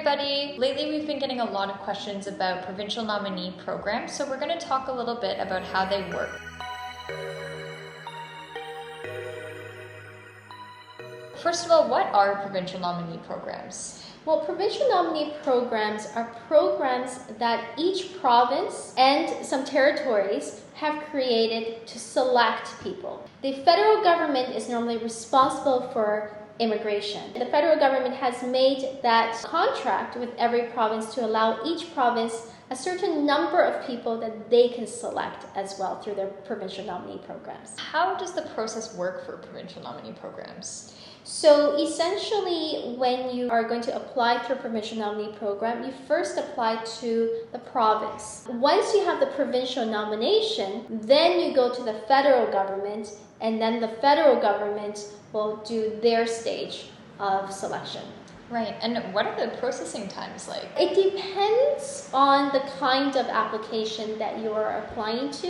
everybody! Lately we've been getting a lot of questions about provincial nominee programs, so we're going to talk a little bit about how they work. First of all, what are provincial nominee programs? Well, provincial nominee programs are programs that each province and some territories have created to select people. The federal government is normally responsible for immigration. The federal government has made that contract with every province to allow each province a certain number of people that they can select as well through their provincial nominee programs. How does the process work for provincial nominee programs? So essentially, when you are going to apply to a provincial nominee program, you first apply to the province. Once you have the provincial nomination, then you go to the federal government, and then the federal government will do their stage of selection. Right, and what are the processing times like? It depends on the kind of application that you are applying to.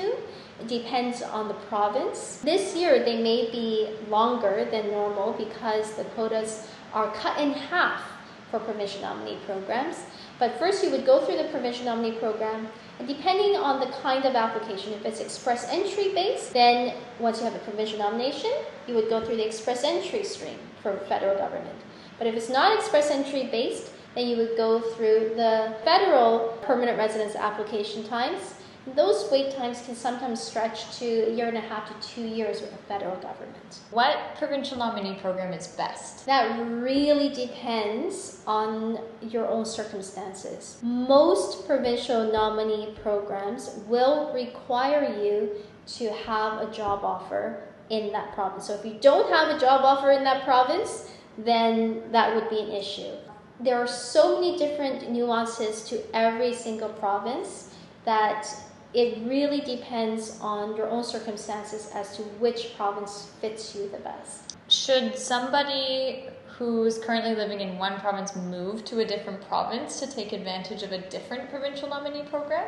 It depends on the province. This year, they may be longer than normal because the quotas are cut in half for provincial nominee programs. But first, you would go through the provincial nominee program, and depending on the kind of application, if it's express entry based, then once you have a provincial nomination, you would go through the express entry stream for federal government. But if it's not express entry based, then you would go through the federal permanent residence application times. Those wait times can sometimes stretch to 1.5 years to 2 years with the federal government. What provincial nominee program is best? That really depends on your own circumstances. Most provincial nominee programs will require you to have a job offer in that province. So if you don't have a job offer in that province, then that would be an issue. There are so many different nuances to every single province that it really depends on your own circumstances as to which province fits you the best. Should somebody who's currently living in one province move to a different province to take advantage of a different provincial nominee program?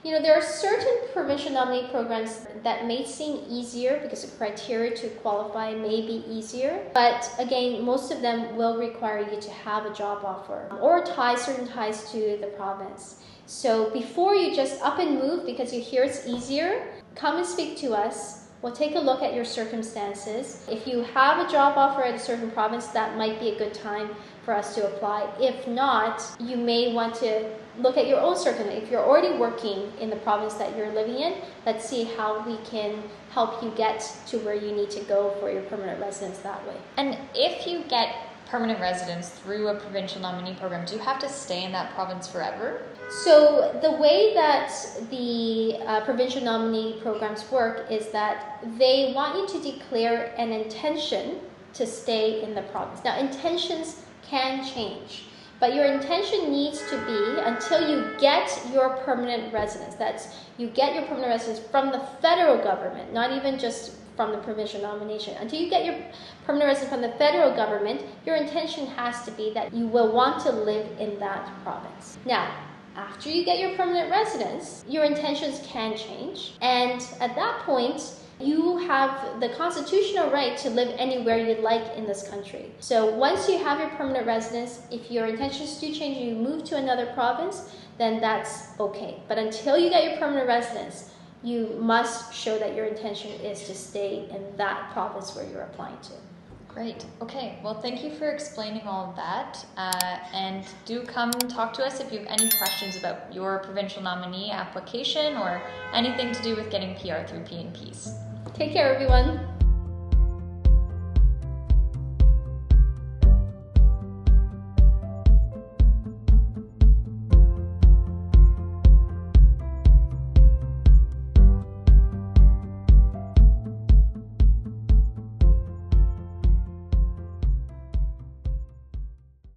You know, there are certain provincial nominee programs that may seem easier because the criteria to qualify may be easier. But again, most of them will require you to have a job offer or certain ties to the province. So before you just up and move because you hear it's easier, come and speak to us. We'll take a look at your circumstances. If you have a job offer at a certain province, that might be a good time for us to apply. If not, you may want to look at your own circumstances. If you're already working in the province that you're living in, let's see how we can help you get to where you need to go for your permanent residence that way. And if you get permanent residence through a provincial nominee program, do you have to stay in that province forever? So the way that the provincial nominee programs work is that they want you to declare an intention to stay in the province. Now, intentions can change, but your intention needs to be until you get your permanent residence. That's you get your permanent residence from the federal government, not even just from the provincial nomination. Until you get your permanent residence from the federal government, your intention has to be that you will want to live in that province. Now, after you get your permanent residence, your intentions can change. And at that point, you have the constitutional right to live anywhere you'd like in this country. So once you have your permanent residence, if your intentions do change and you move to another province, then that's okay. But until you get your permanent residence, you must show that your intention is to stay in that province where you're applying to. Great. Okay. Well, thank you for explaining all of that. And do come talk to us if you have any questions about your provincial nominee application or anything to do with getting PR through PNPs. Take care, everyone.